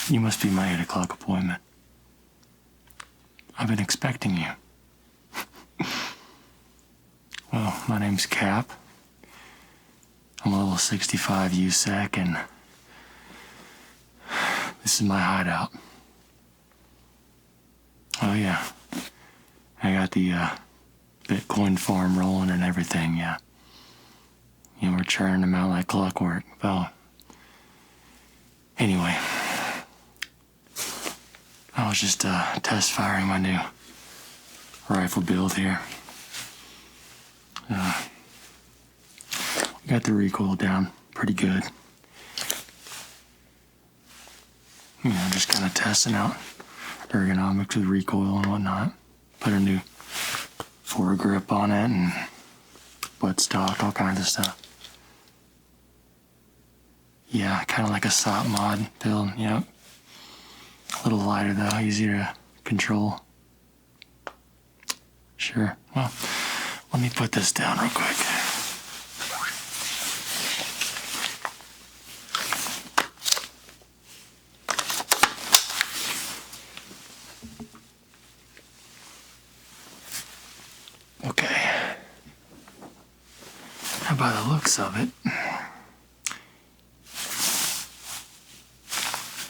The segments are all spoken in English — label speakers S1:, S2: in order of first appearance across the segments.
S1: You must be my 8 o'clock appointment. I've been expecting you. Well, my name's Cap. I'm a level 65 USAC, and this is my hideout. Oh yeah, I got the Bitcoin farm rolling and everything, yeah. You know, we're churning them out like clockwork. Well, anyway, I was just test firing my new rifle build here. We got the recoil down pretty good. You know, just kind of testing out ergonomics with recoil and whatnot. Put a new foregrip on it and buttstock, all kinds of stuff. Yeah, kind of like a SOP mod build, yep. A little lighter though, easier to control. Sure, well, let me put this down real quick. Okay. By the looks of it,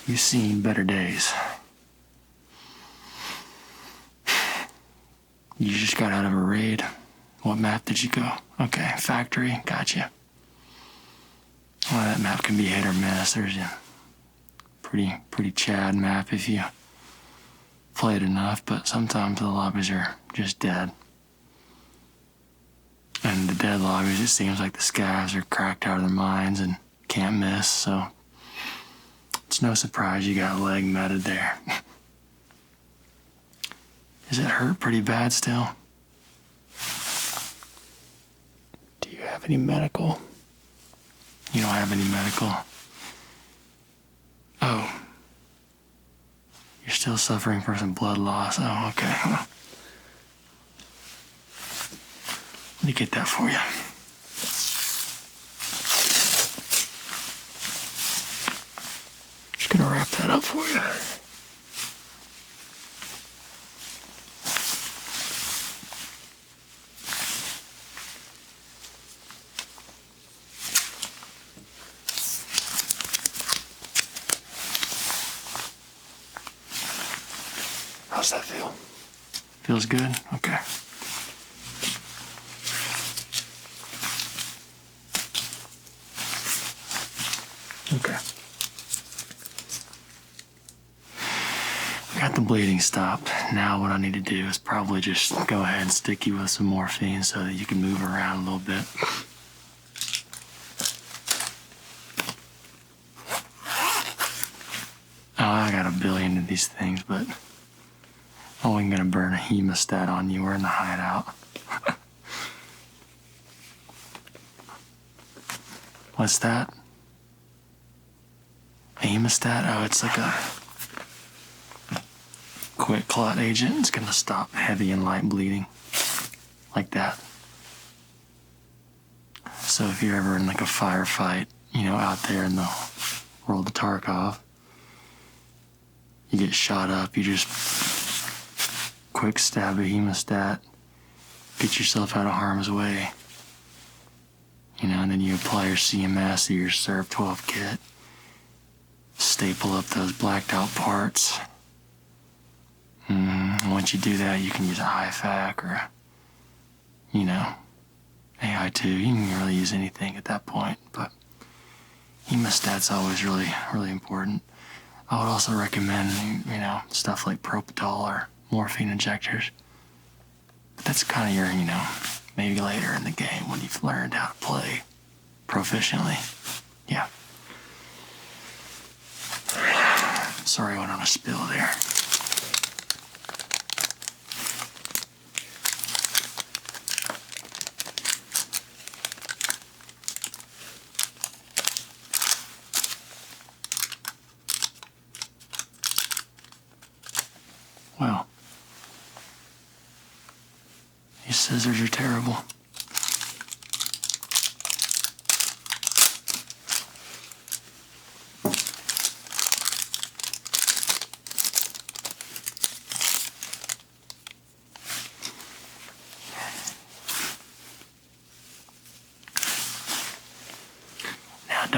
S1: you've seen better days. You just got out of a raid. What map did you go? Okay, factory, gotcha. Well, that map can be hit or miss. There's a pretty Chad map if you play it enough, but sometimes the lobbies are just dead. And the dead lobbies, it seems like the scavs are cracked out of their minds and can't miss, so it's no surprise you got leg matted there. Does it hurt pretty bad still? Do you have any medical? You don't have any medical. Oh. You're still suffering from some blood loss. Oh, okay. Well, let me get that for you. Just gonna wrap that up for you. How's that feel? Feels good? Okay. Okay. I got the bleeding stopped. Now what I need to do is probably just go ahead and stick you with some morphine so that you can move around a little bit. Oh, I got a billion of these things, but I wasn't gonna burn a hemostat on you. We're in the hideout. What's that? A hemostat? Oh, it's like a quick clot agent. It's gonna stop heavy and light bleeding. Like that. So if you're ever in like a firefight, you know, out there in the world of Tarkov, you get shot up, you just quick stab a hemostat, get yourself out of harm's way. You know, and then you apply your CMS or your Serv 12 kit, staple up those blacked out parts. And once you do that, you can use a IFAK or, you know, AI2. You can really use anything at that point, but hemostat's always really, really important. I would also recommend, you know, stuff like Propital or morphine injectors. But that's kind of your, you know, maybe later in the game when you've learned how to play proficiently. Yeah. Sorry I went on a spill there. Wow. These scissors are terrible.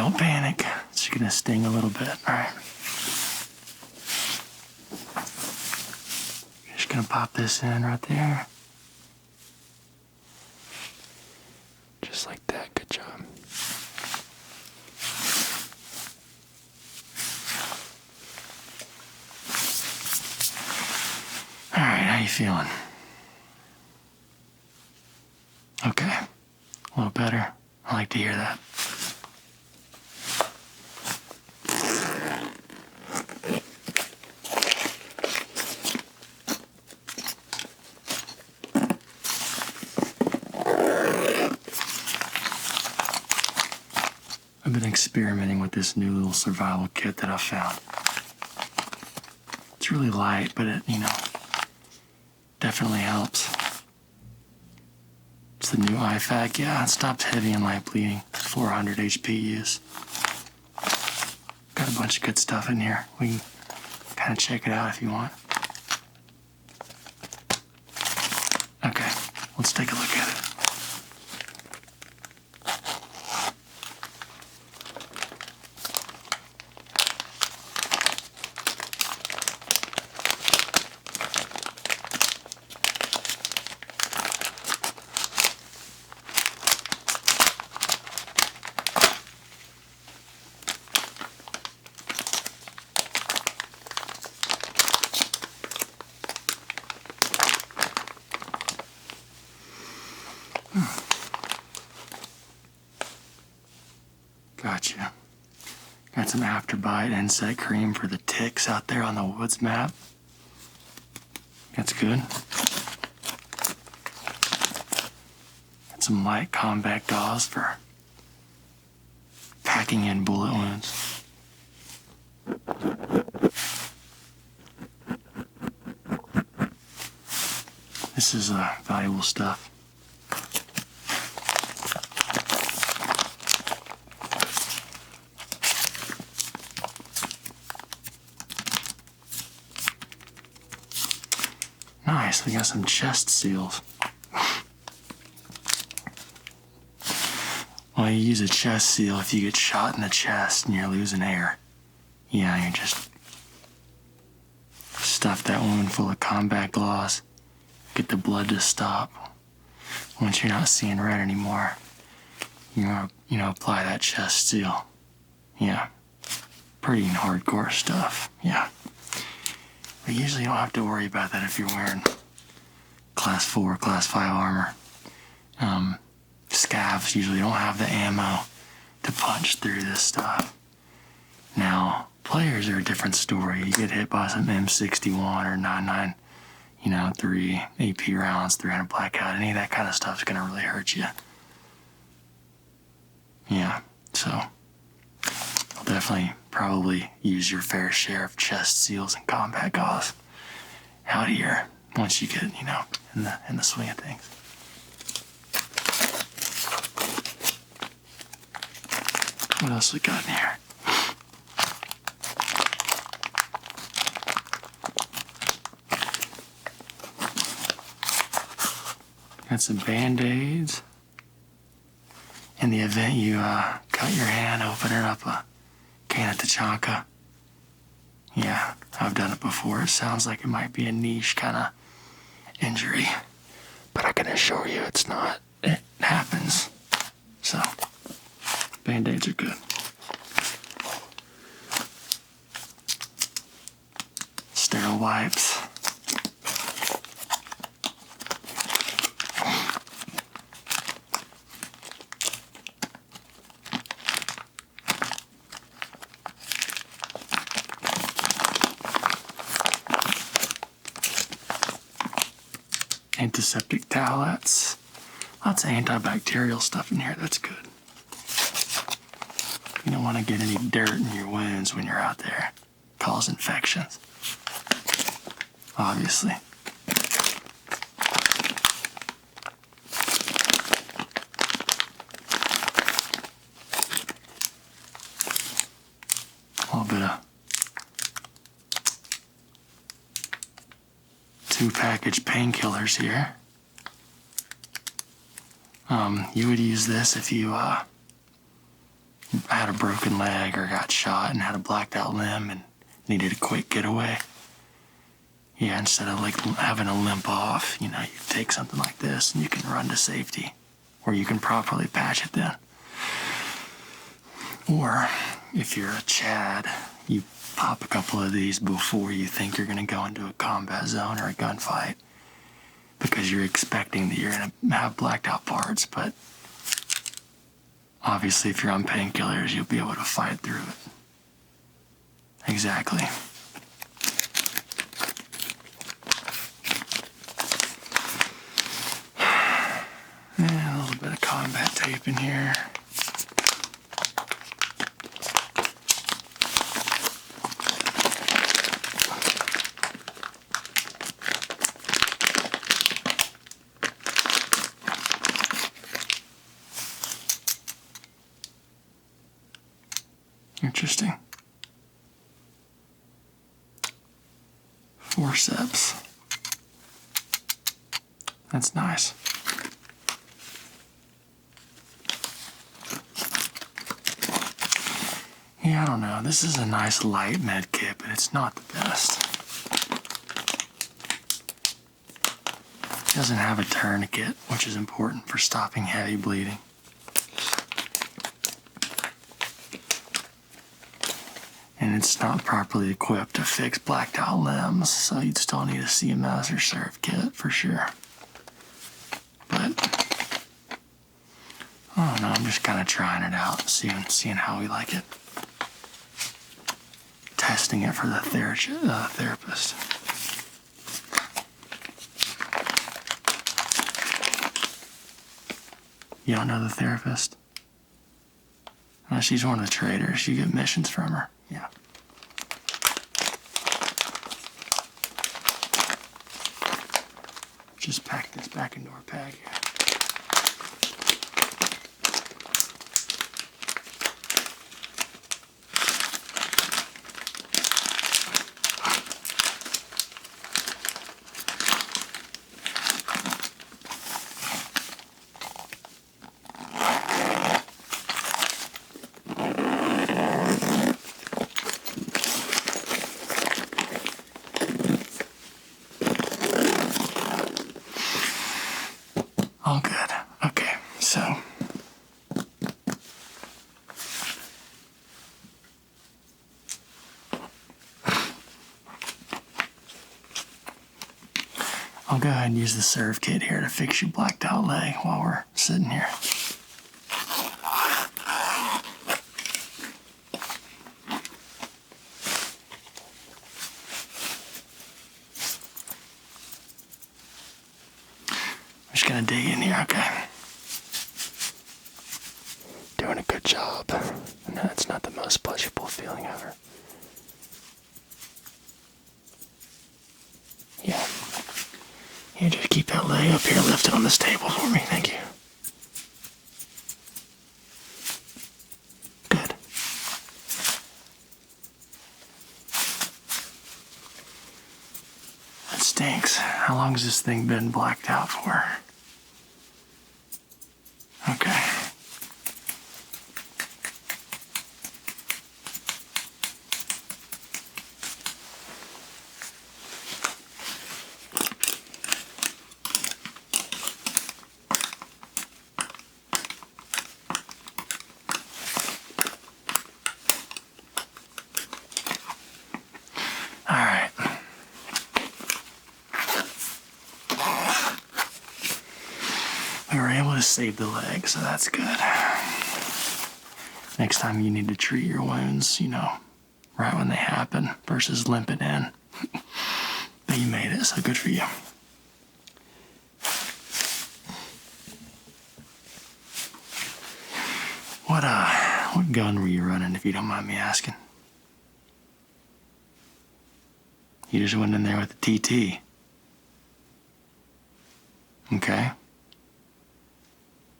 S1: don't panic. It's just gonna sting a little bit. All right. Just gonna pop this in right there. Just like that. Good job. All right, how you feeling? Okay, a little better. I like to hear that. I've been experimenting with this new little survival kit that I found. It's really light, but it, definitely helps. It's the new IFAK. Yeah, it stops heavy and light bleeding. 400 HP use. Got a bunch of good stuff in here. We can kind of check it out if you want. Okay, let's take a look at it. Gotcha. Got some Afterbite insect cream for the ticks out there on the woods map. That's good. Got some light combat gauze for packing in bullet wounds. This is valuable stuff. Nice, we got some chest seals. Well, you use a chest seal if you get shot in the chest and you're losing air. Yeah, you just stuff that wound full of combat gauze, get the blood to stop. Once you're not seeing red anymore, apply that chest seal. Yeah, pretty hardcore stuff, yeah. But usually you don't have to worry about that if you're wearing class 4, class 5 armor. Scavs usually don't have the ammo to punch through this stuff. Now, players are a different story. You get hit by some M61 or 99, 3 AP rounds, 300 blackout, any of that kind of stuff is going to really hurt you. Yeah, so I'll definitely probably use your fair share of chest seals and combat gauze out here once you get, in the swing of things. What else we got in here? Got some Band-Aids. In the event you cut your hand opening up a can of Tachanka. Yeah, I've done it before. It sounds like it might be a niche kind of injury, but I can assure you it's not. It happens. So, Band-Aids are good. Sterile wipes. Antiseptic towelettes. Lots of antibacterial stuff in here. That's good. You don't want to get any dirt in your wounds when you're out there. Cause infections. Obviously. A little bit of 2-package painkillers here. You would use this if you had a broken leg or got shot and had a blacked out limb and needed a quick getaway. Yeah, instead of like having a limp off, you take something like this and you can run to safety, or you can properly patch it then. Or if you're a Chad, you pop a couple of these before you think you're going to go into a combat zone or a gunfight, because you're expecting that you're going to have blacked out parts, but obviously if you're on painkillers, you'll be able to fight through it. Exactly. And a little bit of combat tape in here. Interesting. Forceps. That's nice. Yeah, I don't know. This is a nice light med kit, but it's not the best. It doesn't have a tourniquet, which is important for stopping heavy bleeding. And it's not properly equipped to fix blacked out limbs, so you'd still need a CMS or SERV kit for sure. But I don't know, I'm just kind of trying it out, seeing how we like it. Testing it for the therapist. You don't know the therapist? She's one of the traders. You get missions from her. Yeah. Just pack this back into our bag here. All good. Okay, so I'll go ahead and use the SERV kit here to fix your blacked out leg while we're sitting here. I'm just gonna dig in here, okay? Doing a good job. No, it's not the most pleasurable feeling ever. Yeah. Here, just keep that leg up here lifted on this table for me. Thank you. Good. That stinks. How long has this thing been blacked out for? Okay. All right. We were able to save the leg, so that's good. Next time you need to treat your wounds, right when they happen versus limping in. But you made it, so good for you. What gun were you running, if you don't mind me asking? You just went in there with the TT. Okay.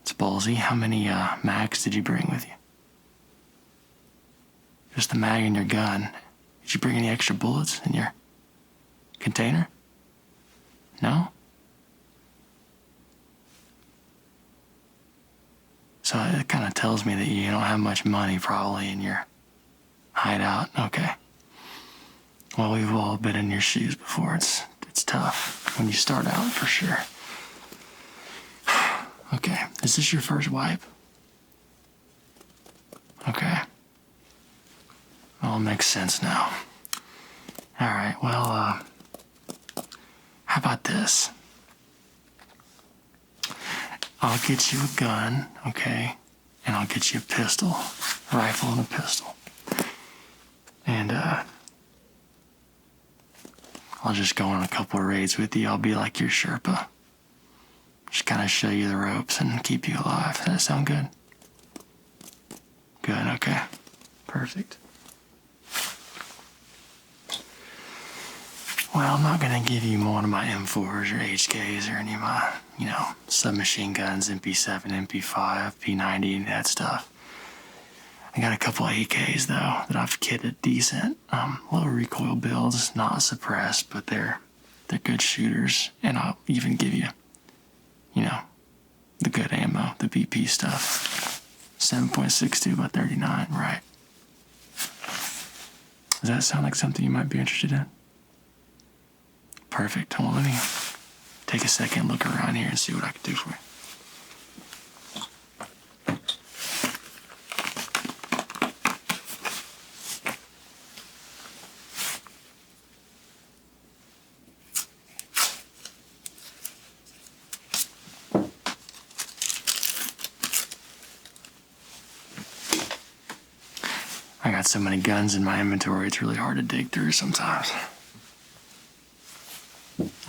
S1: It's ballsy. How many mags did you bring with you? Just the mag in your gun. Did you bring any extra bullets in your container? No? So that kind of tells me that you don't have much money probably in your hideout. Okay. Well, we've all been in your shoes before. It's tough when you start out, for sure. Okay. Is this your first wipe? Okay. All makes sense now. All right. Well, how about this? I'll get you a gun, okay? And I'll get you a pistol, a rifle and a pistol. And, I'll just go on a couple of raids with you. I'll be like your Sherpa. Just kind of show you the ropes and keep you alive. Does that sound good? Good, okay. Perfect. Well, I'm not going to give you one of my M4s or HKs or any of my, submachine guns, MP7, MP5, P90, that stuff. I got a couple AKs, though, that I've kitted decent. Low recoil builds, not suppressed, but they're good shooters. And I'll even give you, the good ammo, the BP stuff. 7.62 by 39, right. Does that sound like something you might be interested in? Perfect. Well, let me take a second, look around here, and see what I can do for you. I got so many guns in my inventory, it's really hard to dig through sometimes.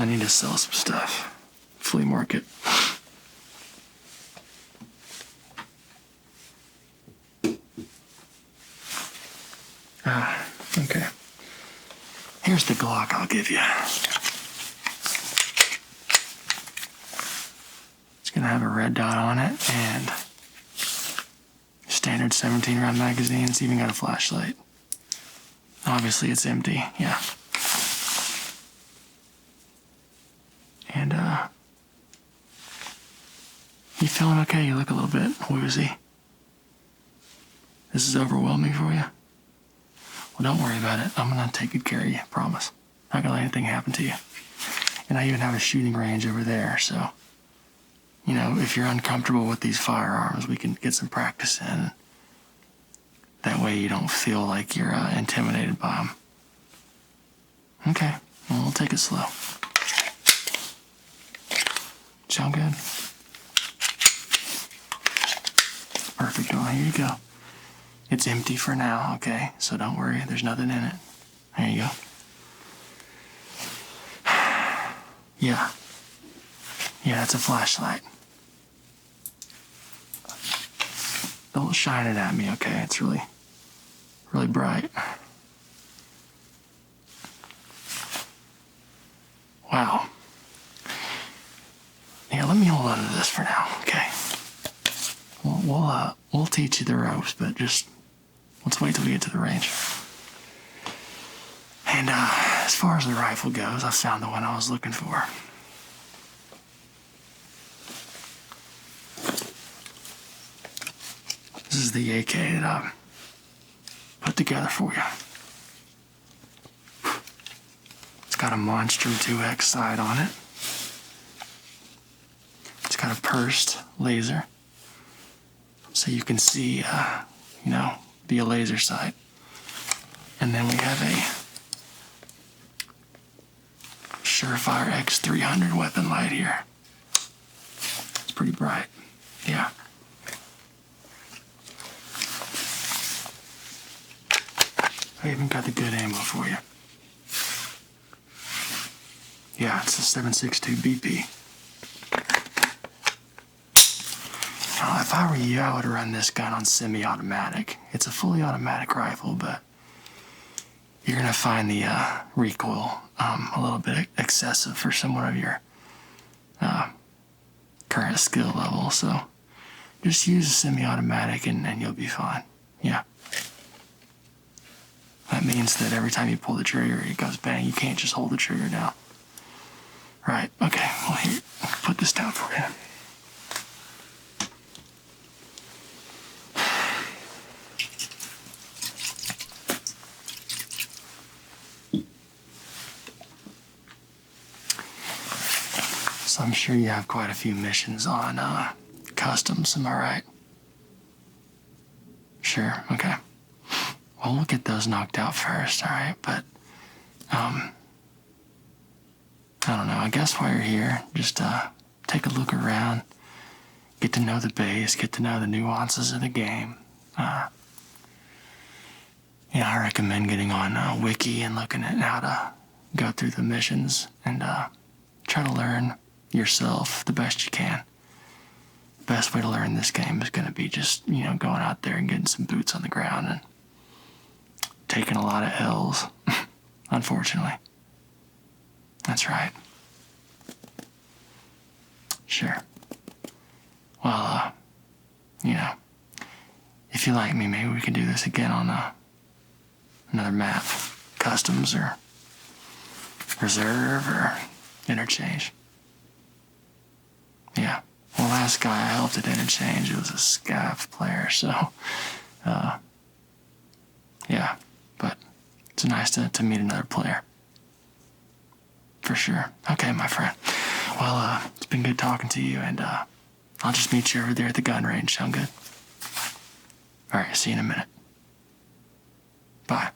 S1: I need to sell some stuff. Flea market. Okay. Here's the Glock I'll give you. It's gonna have a red dot on it and standard 17 round magazine. It's even got a flashlight. Obviously it's empty, yeah. And, you feeling okay? You look a little bit woozy. This is overwhelming for you? Well, don't worry about it. I'm gonna take good care of you, promise. Not gonna let anything happen to you. And I even have a shooting range over there, so, if you're uncomfortable with these firearms, we can get some practice in. That way you don't feel like you're intimidated by them. Okay, well, we'll take it slow. Sound good? Perfect. Well, here you go. It's empty for now, okay? So don't worry, there's nothing in it. There you go. Yeah. Yeah, it's a flashlight. Don't shine it at me, okay? It's really, really bright. Wow. Yeah, let me hold on to this for now, okay? We'll teach you the ropes, but just let's wait till we get to the range. And as far as the rifle goes, I found the one I was looking for. This is the AK that I put together for you. It's got a Monstrum 2X sight on it. It's got a pursed laser, so you can see, via laser sight. And then we have a Surefire X300 weapon light here. It's pretty bright, yeah. I even got the good ammo for you. Yeah, it's a 7.62 BP. Now, if I were you, I would run this gun on semi-automatic. It's a fully automatic rifle, but you're gonna find the recoil a little bit excessive for someone of your current skill level. So just use a semi-automatic and you'll be fine. Yeah. That means that every time you pull the trigger, it goes bang. You can't just hold the trigger down. Right, okay, well here, I'll put this down for you. So I'm sure you have quite a few missions on customs, am I right? Sure, okay. Well, we'll get those knocked out first, alright? But, I don't know, I guess while you're here, just take a look around, get to know the base, get to know the nuances of the game. I recommend getting on Wiki and looking at how to go through the missions and try to learn yourself the best you can. Best way to learn this game is going to be just, going out there and getting some boots on the ground and taking a lot of L's, unfortunately. That's right. Sure. Well, if you like me, maybe we can do this again on another map. Customs or reserve or interchange. Yeah. Well, last guy I helped at interchange, it was a scav player, so, yeah. But it's nice to meet another player. For sure. Okay, my friend. Well, it's been good talking to you, and I'll just meet you over there at the gun range. Sound good? All right, see you in a minute. Bye.